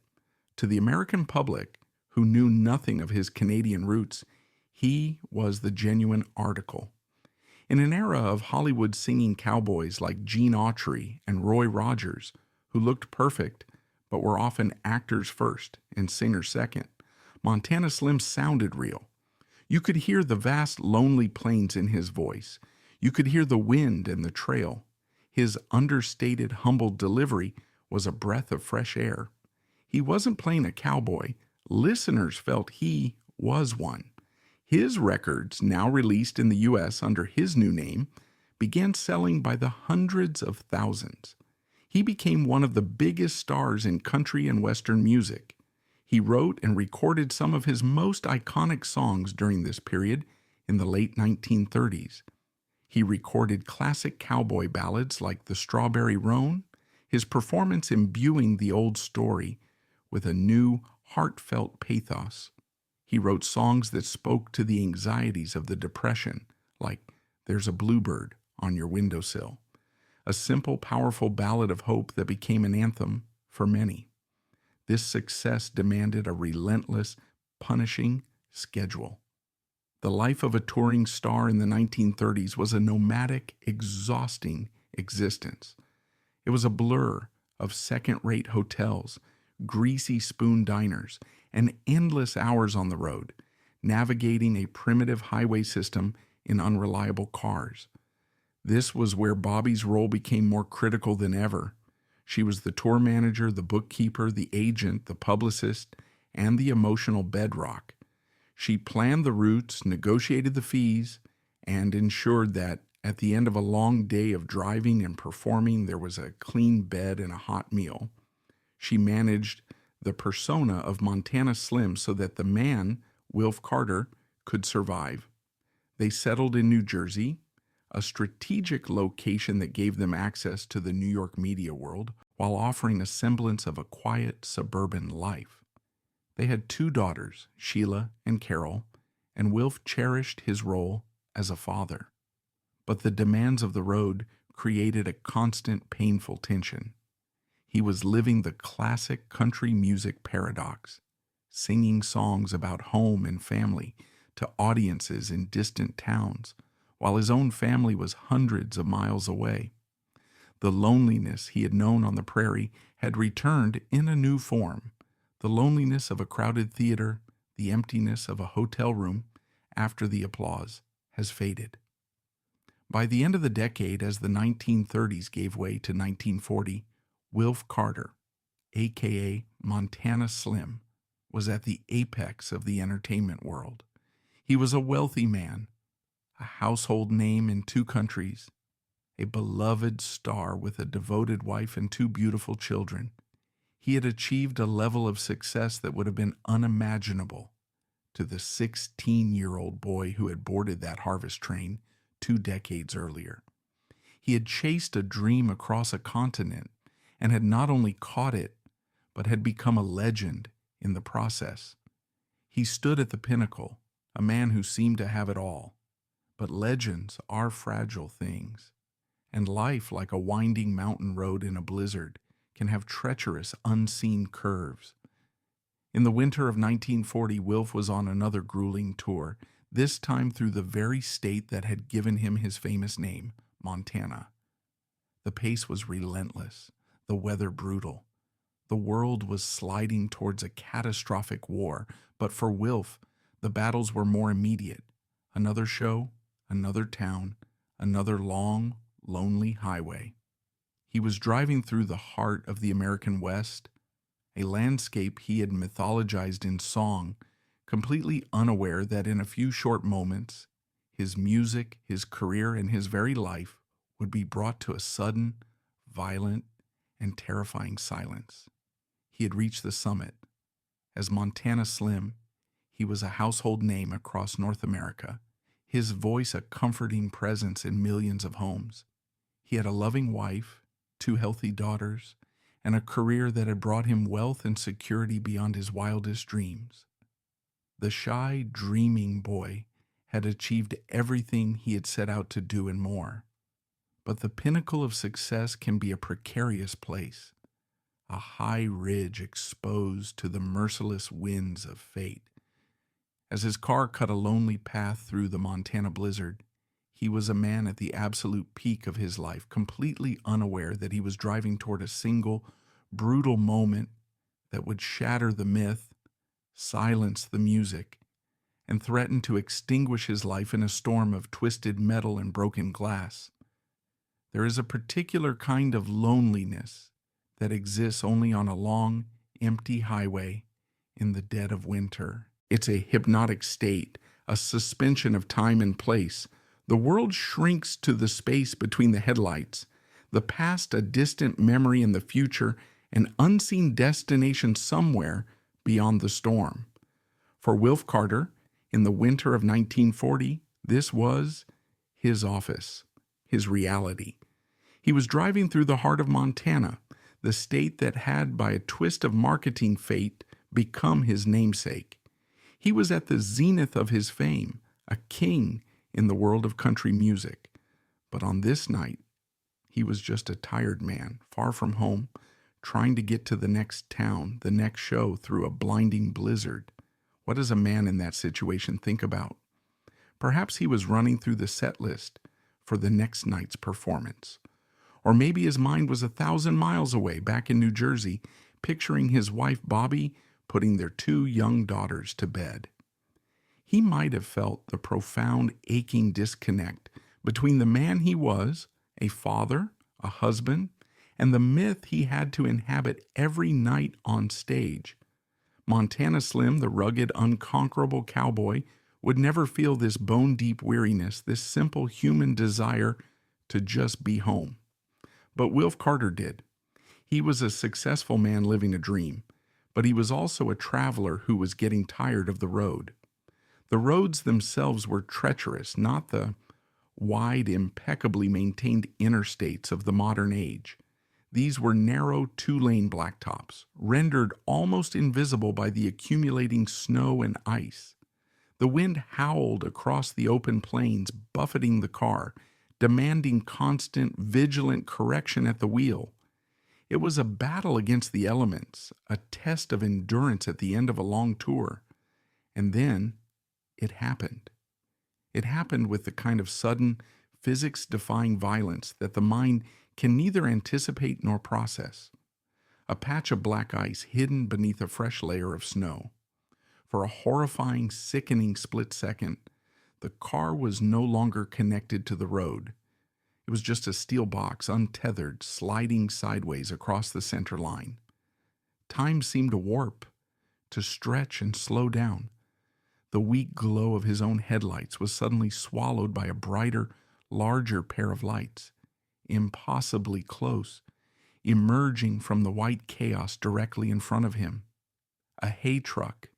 To the American public, who knew nothing of his Canadian roots, he was the genuine article. In an era of Hollywood singing cowboys like Gene Autry and Roy Rogers, who looked perfect but were often actors first and singers second, Montana Slim sounded real. You could hear the vast, lonely plains in his voice. You could hear the wind and the trail. His understated, humble delivery was a breath of fresh air. He wasn't playing a cowboy. Listeners felt he was one. His records, now released in the U.S. under his new name, began selling by the hundreds of thousands. He became one of the biggest stars in country and Western music. He wrote and recorded some of his most iconic songs during this period in the late 1930s. He recorded classic cowboy ballads like The Strawberry Roan, his performance imbuing the old story with a new, heartfelt pathos. He wrote songs that spoke to the anxieties of the Depression, like There's a Bluebird on Your Windowsill, a simple, powerful ballad of hope that became an anthem for many. This success demanded a relentless, punishing schedule. The life of a touring star in the 1930s was a nomadic, exhausting existence. It was a blur of second-rate hotels, greasy spoon diners, and endless hours on the road, navigating a primitive highway system in unreliable cars. This was where Bobby's role became more critical than ever. She was the tour manager, the bookkeeper, the agent, the publicist, and the emotional bedrock. She planned the routes, negotiated the fees, and ensured that at the end of a long day of driving and performing, there was a clean bed and a hot meal. She managed the persona of Montana Slim so that the man, Wilf Carter, could survive. They settled in New Jersey, a strategic location that gave them access to the New York media world while offering a semblance of a quiet suburban life. They had 2 daughters, Sheila and Carol, and Wilf cherished his role as a father. But the demands of the road created a constant, painful tension. He was living the classic country music paradox, singing songs about home and family to audiences in distant towns, while his own family was hundreds of miles away. The loneliness he had known on the prairie had returned in a new form. The loneliness of a crowded theater, the emptiness of a hotel room after the applause has faded. By the end of the decade, as the 1930s gave way to 1940, Wilf Carter, a.k.a. Montana Slim, was at the apex of the entertainment world. He was a wealthy man, a household name in 2 countries, a beloved star with a devoted wife and 2 beautiful children. He had achieved a level of success that would have been unimaginable to the 16-year-old boy who had boarded that harvest train 2 decades earlier. He had chased a dream across a continent and had not only caught it, but had become a legend in the process. He stood at the pinnacle, a man who seemed to have it all. But legends are fragile things, and life, like a winding mountain road in a blizzard, can have treacherous, unseen curves. In the winter of 1940, Wilf was on another grueling tour, this time through the very state that had given him his famous name, Montana. The pace was relentless, the weather brutal. The world was sliding towards a catastrophic war, but for Wilf, the battles were more immediate. Another show, another town, another long, lonely highway. He was driving through the heart of the American West, a landscape he had mythologized in song, completely unaware that in a few short moments, his music, his career, and his very life would be brought to a sudden, violent, and terrifying silence. He had reached the summit. As Montana Slim, he was a household name across North America, his voice a comforting presence in millions of homes. He had a loving wife, 2 healthy daughters, and a career that had brought him wealth and security beyond his wildest dreams. The shy, dreaming boy had achieved everything he had set out to do and more. But the pinnacle of success can be a precarious place, a high ridge exposed to the merciless winds of fate. As his car cut a lonely path through the Montana blizzard, he was a man at the absolute peak of his life, completely unaware that he was driving toward a single, brutal moment that would shatter the myth, silence the music, and threaten to extinguish his life in a storm of twisted metal and broken glass. There is a particular kind of loneliness that exists only on a long, empty highway in the dead of winter. It's a hypnotic state, a suspension of time and place. The world shrinks to the space between the headlights, the past a distant memory and the future an unseen destination somewhere beyond the storm. For Wilf Carter, in the winter of 1940, this was his office, his reality. He was driving through the heart of Montana, the state that had, by a twist of marketing fate, become his namesake. He was at the zenith of his fame, a king in the world of country music. But on this night, he was just a tired man, far from home, trying to get to the next town, the next show, through a blinding blizzard. What does a man in that situation think about? Perhaps he was running through the set list for the next night's performance. Or maybe his mind was 1,000 miles away, back in New Jersey, picturing his wife Bobby putting their 2 young daughters to bed. He might have felt the profound, aching disconnect between the man he was, a father, a husband, and the myth he had to inhabit every night on stage. Montana Slim, the rugged, unconquerable cowboy, would never feel this bone-deep weariness, this simple human desire to just be home. But Wilf Carter did. He was a successful man living a dream, but he was also a traveler who was getting tired of the road. The roads themselves were treacherous, not the wide, impeccably maintained interstates of the modern age. These were narrow 2-lane blacktops, rendered almost invisible by the accumulating snow and ice. The wind howled across the open plains, buffeting the car, demanding constant, vigilant correction at the wheel. It was a battle against the elements, a test of endurance at the end of a long tour. And then it happened. It happened with the kind of sudden, physics-defying violence that the mind can neither anticipate nor process. A patch of black ice hidden beneath a fresh layer of snow. For a horrifying, sickening split second, the car was no longer connected to the road. It was just a steel box, untethered, sliding sideways across the center line. Time seemed to warp, to stretch and slow down. The weak glow of his own headlights was suddenly swallowed by a brighter, larger pair of lights, impossibly close, emerging from the white chaos directly in front of him. A hay truck,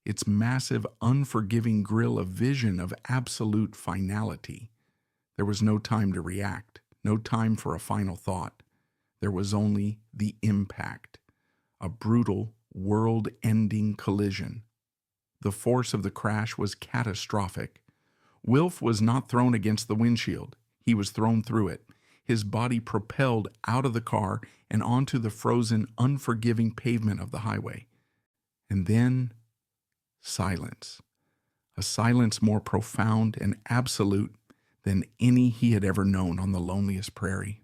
its massive, unforgiving grill a vision of absolute finality. There was no time to react, no time for a final thought. There was only the impact, a brutal, world-ending collision. The force of the crash was catastrophic. Wilf was not thrown against the windshield. He was thrown through it. His body propelled out of the car and onto the frozen, unforgiving pavement of the highway. And then, silence. A silence more profound and absolute than any he had ever known on the loneliest prairie.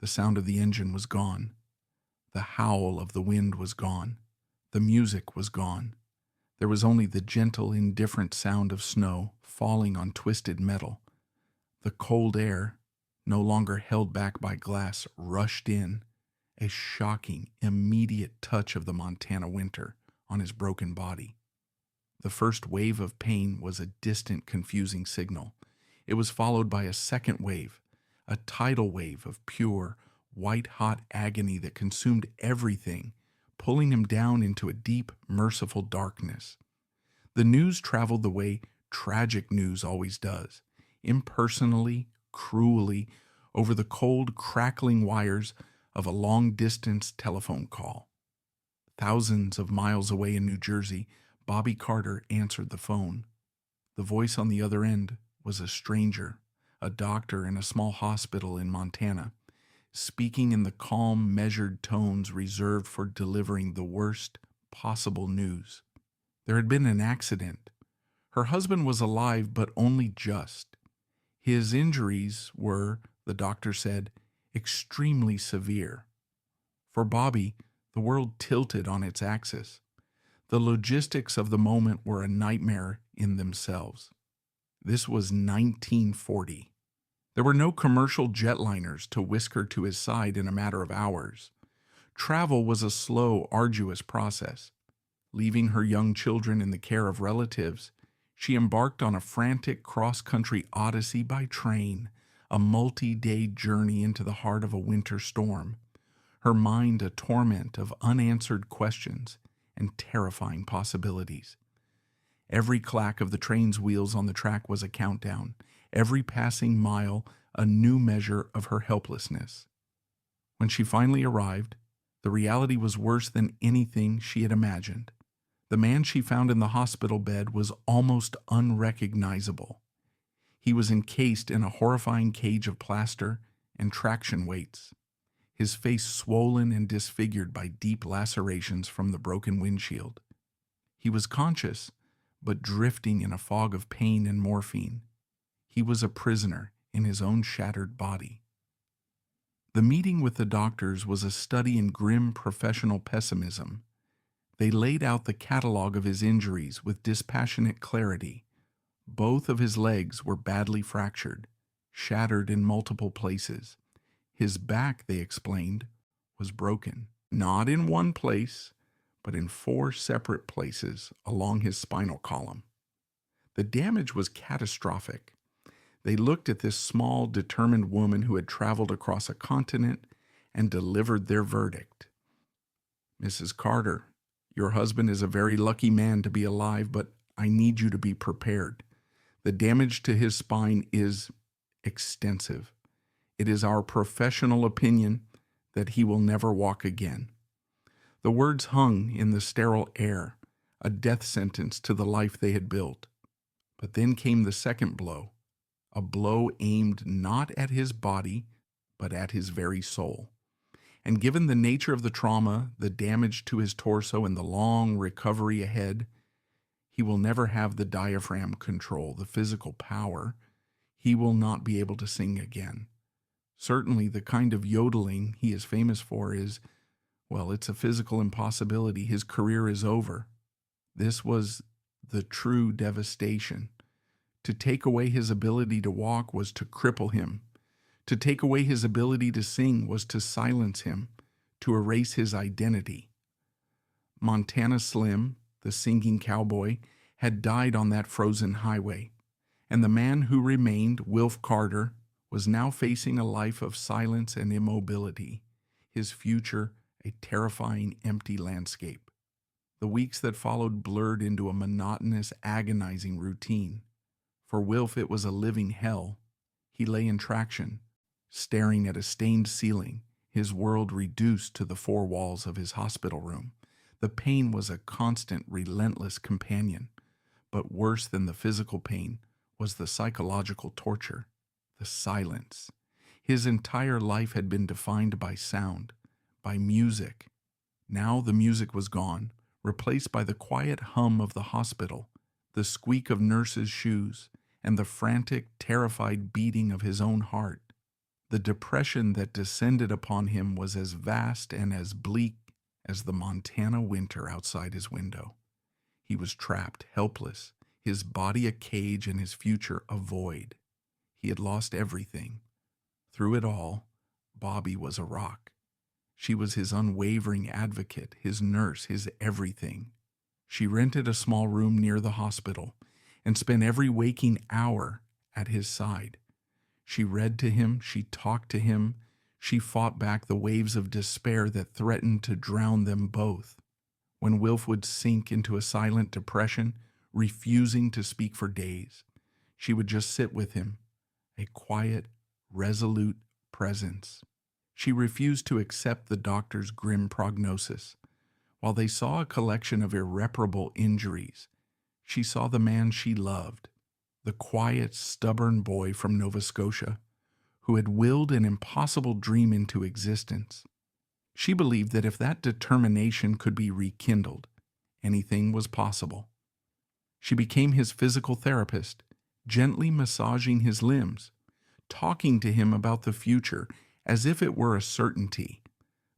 The sound of the engine was gone. The howl of the wind was gone. The music was gone. There was only the gentle, indifferent sound of snow falling on twisted metal. The cold air, no longer held back by glass, rushed in, a shocking, immediate touch of the Montana winter on his broken body. The first wave of pain was a distant, confusing signal. It was followed by a second wave, a tidal wave of pure, white-hot agony that consumed everything, pulling him down into a deep, merciful darkness. The news traveled the way tragic news always does, impersonally, cruelly, over the cold, crackling wires of a long-distance telephone call. Thousands of miles away in New Jersey, Bobby Carter answered the phone. The voice on the other end was a stranger, a doctor in a small hospital in Montana, speaking in the calm, measured tones reserved for delivering the worst possible news. There had been an accident. Her husband was alive, but only just. His injuries were, the doctor said, extremely severe. For Bobby, the world tilted on its axis. The logistics of the moment were a nightmare in themselves. This was 1940. There were no commercial jetliners to whisk her to his side in a matter of hours. Travel was a slow, arduous process. Leaving her young children in the care of relatives, she embarked on a frantic cross-country odyssey by train, a multi-day journey into the heart of a winter storm, her mind a torment of unanswered questions and terrifying possibilities. Every clack of the train's wheels on the track was a countdown, every passing mile a new measure of her helplessness. When she finally arrived, the reality was worse than anything she had imagined. The man she found in the hospital bed was almost unrecognizable. He was encased in a horrifying cage of plaster and traction weights, his face swollen and disfigured by deep lacerations from the broken windshield. He was conscious, but drifting in a fog of pain and morphine. He was a prisoner in his own shattered body. The meeting with the doctors was a study in grim professional pessimism. They laid out the catalog of his injuries with dispassionate clarity. Both of his legs were badly fractured, shattered in multiple places. His back, they explained, was broken, not in one place, but in 4 separate places along his spinal column. The damage was catastrophic. They looked at this small, determined woman who had traveled across a continent and delivered their verdict. "Mrs. Carter, your husband is a very lucky man to be alive, but I need you to be prepared. The damage to his spine is extensive. It is our professional opinion that he will never walk again." The words hung in the sterile air, a death sentence to the life they had built. But then came the second blow, a blow aimed not at his body, but at his very soul. And given the nature of the trauma, the damage to his torso, and the long recovery ahead, he will never have the diaphragm control, the physical power. He will not be able to sing again. Certainly the kind of yodeling he is famous for is, well, it's a physical impossibility. His career is over. This was the true devastation. To take away his ability to walk was to cripple him. To take away his ability to sing was to silence him, to erase his identity. Montana Slim, the singing cowboy, had died on that frozen highway, and the man who remained, Wilf Carter, was now facing a life of silence and immobility, his future a terrifying, empty landscape. The weeks that followed blurred into a monotonous, agonizing routine. For Wilf, it was a living hell. He lay in traction, staring at a stained ceiling, his world reduced to the 4 walls of his hospital room. The pain was a constant, relentless companion, but worse than the physical pain was the psychological torture, the silence. His entire life had been defined by sound, by music. Now the music was gone, replaced by the quiet hum of the hospital, the squeak of nurses' shoes, and the frantic, terrified beating of his own heart. The depression that descended upon him was as vast and as bleak as the Montana winter outside his window. He was trapped, helpless, his body a cage and his future a void. He had lost everything. Through it all, Bobby was a rock. She was his unwavering advocate, his nurse, his everything. She rented a small room near the hospital and spent every waking hour at his side. She read to him, she talked to him, she fought back the waves of despair that threatened to drown them both. When Wilf would sink into a silent depression, refusing to speak for days, she would just sit with him, a quiet, resolute presence. She refused to accept the doctor's grim prognosis. While they saw a collection of irreparable injuries, she saw the man she loved, the quiet, stubborn boy from Nova Scotia, who had willed an impossible dream into existence. She believed that if that determination could be rekindled, anything was possible. She became his physical therapist, gently massaging his limbs, talking to him about the future as if it were a certainty.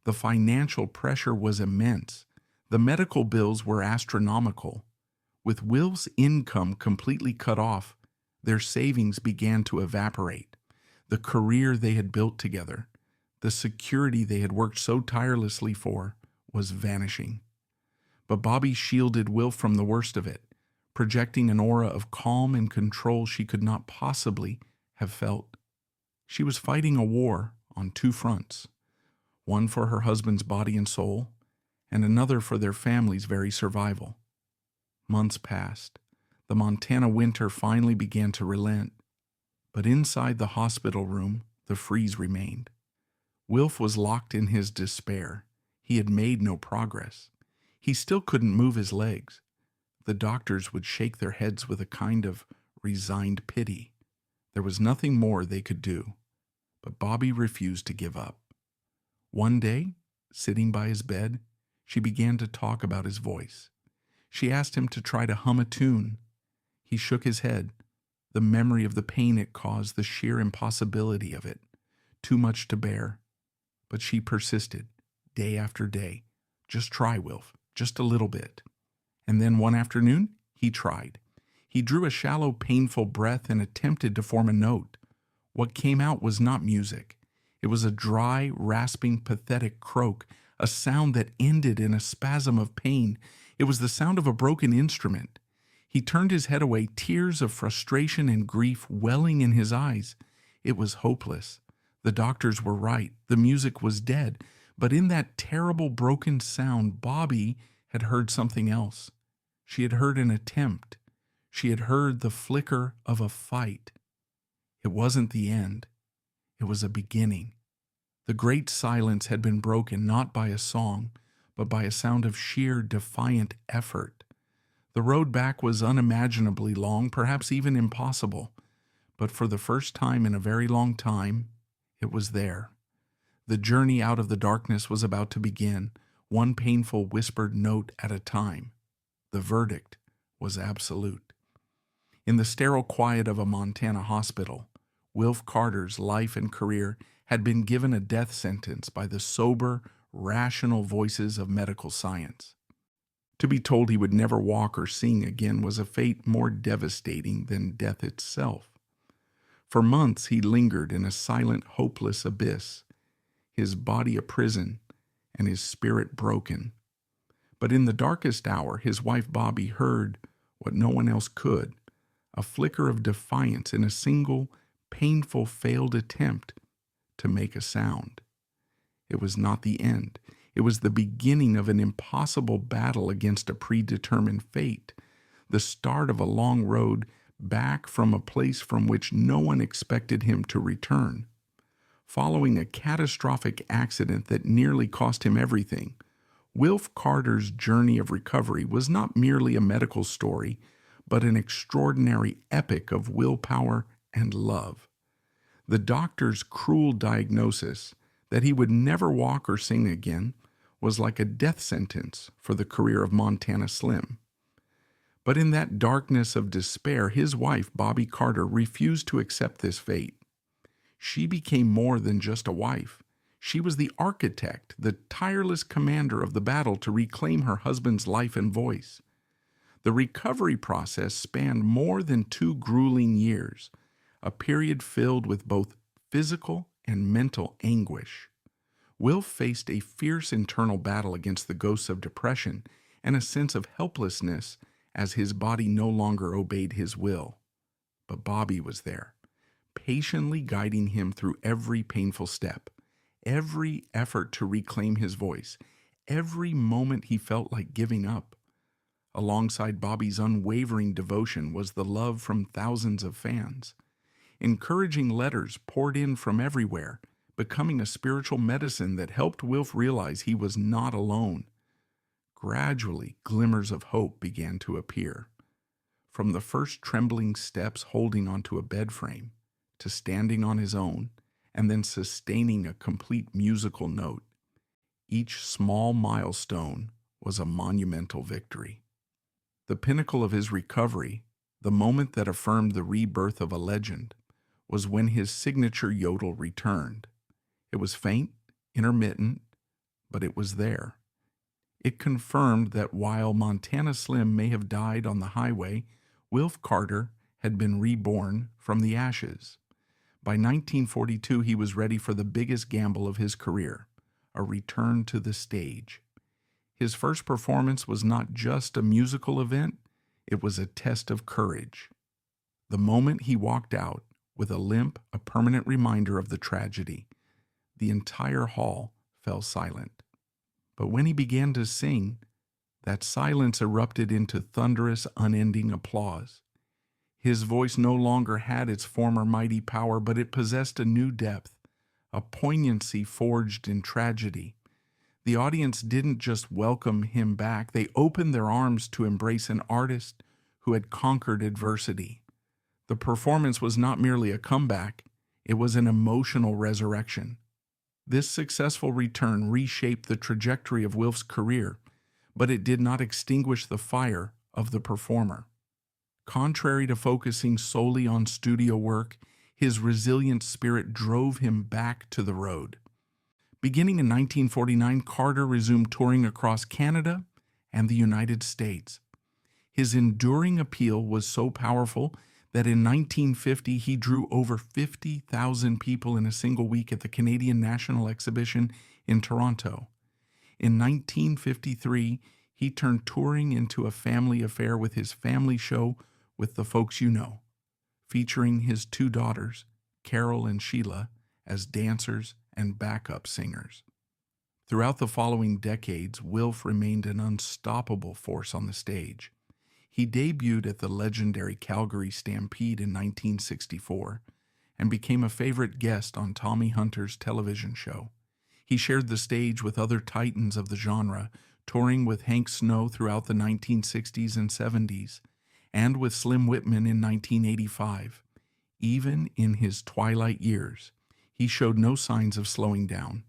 The financial pressure was immense. The medical bills were astronomical. With Wilf's income completely cut off, their savings began to evaporate. The career they had built together, the security they had worked so tirelessly for, was vanishing. But Bobby shielded Wilf from the worst of it, projecting an aura of calm and control she could not possibly have felt. She was fighting a war on two fronts, one for her husband's body and soul, and another for their family's very survival. Months passed. The Montana winter finally began to relent, but inside the hospital room, the freeze remained. Wilf was locked in his despair. He had made no progress. He still couldn't move his legs. The doctors would shake their heads with a kind of resigned pity. There was nothing more they could do. But Bobby refused to give up. One day, sitting by his bed, she began to talk about his voice. She asked him to try to hum a tune. He shook his head. The memory of the pain it caused, the sheer impossibility of it, too much to bear. But she persisted, day after day. Just try, Wilf, just a little bit. And then one afternoon, he tried. He drew a shallow, painful breath and attempted to form a note. What came out was not music. It was a dry, rasping, pathetic croak, a sound that ended in a spasm of pain. It was the sound of a broken instrument. He turned his head away, tears of frustration and grief welling in his eyes. It was hopeless. The doctors were right. The music was dead. But in that terrible broken sound, Bobby had heard something else. She had heard an attempt. She had heard the flicker of a fight. It wasn't the end. It was a beginning. The great silence had been broken not by a song, but by a sound of sheer, defiant effort. The road back was unimaginably long, perhaps even impossible, but for the first time in a very long time, it was there. The journey out of the darkness was about to begin, one painful whispered note at a time. The verdict was absolute. In the sterile quiet of a Montana hospital, Wilf Carter's life and career had been given a death sentence by the sober, rational voices of medical science. To be told he would never walk or sing again was a fate more devastating than death itself. For months he lingered in a silent, hopeless abyss, his body a prison and his spirit broken. But in the darkest hour, his wife Bobby heard what no one else could, a flicker of defiance in a single, painful failed attempt to make a sound. It was not the end. It was the beginning of an impossible battle against a predetermined fate, the start of a long road back from a place from which no one expected him to return. Following a catastrophic accident that nearly cost him everything, Wilf Carter's journey of recovery was not merely a medical story, but an extraordinary epic of willpower and love. The doctor's cruel diagnosis that he would never walk or sing again was like a death sentence for the career of Montana Slim. But in that darkness of despair, his wife, Bobby Carter, refused to accept this fate. She became more than just a wife. She was the architect, the tireless commander of the battle to reclaim her husband's life and voice. The recovery process spanned more than 2 grueling years, a period filled with both physical and mental anguish. Wilf faced a fierce internal battle against the ghosts of depression and a sense of helplessness as his body no longer obeyed his will. But Bobby was there, patiently guiding him through every painful step, every effort to reclaim his voice, every moment he felt like giving up. Alongside Bobby's unwavering devotion was the love from thousands of fans. Encouraging letters poured in from everywhere, becoming a spiritual medicine that helped Wilf realize he was not alone. Gradually, glimmers of hope began to appear. From the first trembling steps holding onto a bed frame, to standing on his own, and then sustaining a complete musical note, each small milestone was a monumental victory. The pinnacle of his recovery, the moment that affirmed the rebirth of a legend, was when his signature yodel returned. It was faint, intermittent, but it was there. It confirmed that while Montana Slim may have died on the highway, Wilf Carter had been reborn from the ashes. By 1942, he was ready for the biggest gamble of his career, a return to the stage. His first performance was not just a musical event, it was a test of courage. The moment he walked out, with a limp, a permanent reminder of the tragedy, the entire hall fell silent. But when he began to sing, that silence erupted into thunderous, unending applause. His voice no longer had its former mighty power, but it possessed a new depth, a poignancy forged in tragedy. The audience didn't just welcome him back, they opened their arms to embrace an artist who had conquered adversity. The performance was not merely a comeback, it was an emotional resurrection. This successful return reshaped the trajectory of Wilf's career, but it did not extinguish the fire of the performer. Contrary to focusing solely on studio work, his resilient spirit drove him back to the road. Beginning in 1949, Carter resumed touring across Canada and the United States. His enduring appeal was so powerful that in 1950 he drew over 50,000 people in a single week at the Canadian National Exhibition in Toronto. In 1953, he turned touring into a family affair with his family show With the Folks You Know, featuring his 2 daughters, Carol and Sheila, as dancers and backup singers. Throughout the following decades, Wilf remained an unstoppable force on the stage. He debuted at the legendary Calgary Stampede in 1964 and became a favorite guest on Tommy Hunter's television show. He shared the stage with other titans of the genre, touring with Hank Snow throughout the 1960s and 70s, and with Slim Whitman in 1985. Even in his twilight years, he showed no signs of slowing down.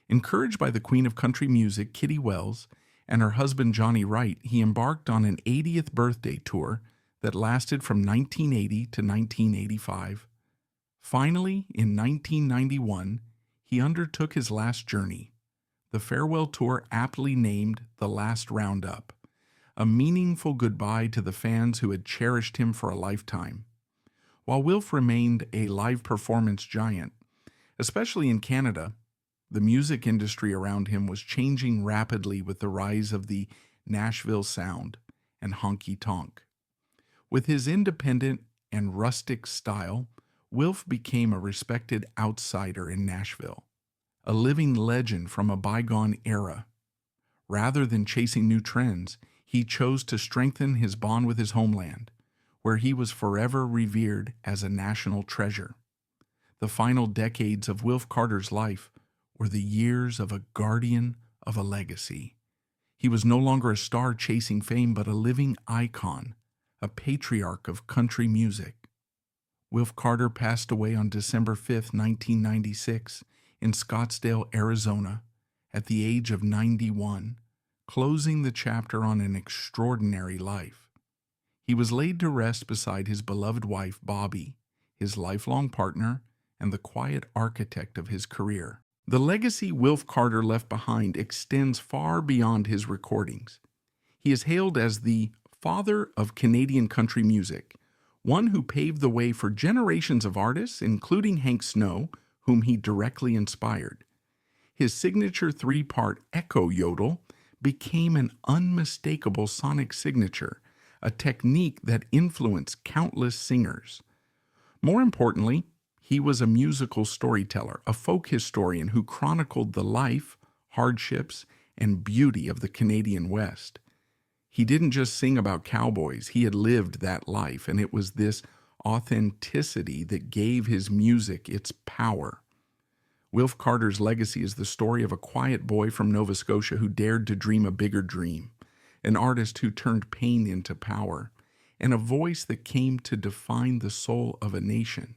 Encouraged by the Queen of Country Music, Kitty Wells, and her husband Johnny Wright, he embarked on an 80th birthday tour that lasted from 1980 to 1985. Finally, in 1991, he undertook his last journey, the farewell tour aptly named The Last Roundup, a meaningful goodbye to the fans who had cherished him for a lifetime. While Wilf remained a live performance giant, especially in Canada, the music industry around him was changing rapidly with the rise of the Nashville sound and honky-tonk. With his independent and rustic style, Wilf became a respected outsider in Nashville, a living legend from a bygone era. Rather than chasing new trends, he chose to strengthen his bond with his homeland, where he was forever revered as a national treasure. The final decades of Wilf Carter's life were the years of a guardian of a legacy, He was no longer a star chasing fame, but a living icon, a patriarch of country music. Wilf Carter passed away on December 5, 1996, in Scottsdale, Arizona, at the age of 91, closing the chapter on an extraordinary life. He was laid to rest beside his beloved wife, Bobby, his lifelong partner, and the quiet architect of his career. The legacy Wilf Carter left behind extends far beyond his recordings. He is hailed as the father of Canadian country music, one who paved the way for generations of artists, including Hank Snow, whom he directly inspired. His signature three-part echo yodel became an unmistakable sonic signature, a technique that influenced countless singers. More importantly, he was a musical storyteller, a folk historian who chronicled the life, hardships, and beauty of the Canadian West. He didn't just sing about cowboys, he had lived that life, and it was this authenticity that gave his music its power. Wilf Carter's legacy is the story of a quiet boy from Nova Scotia who dared to dream a bigger dream, an artist who turned pain into power, and a voice that came to define the soul of a nation.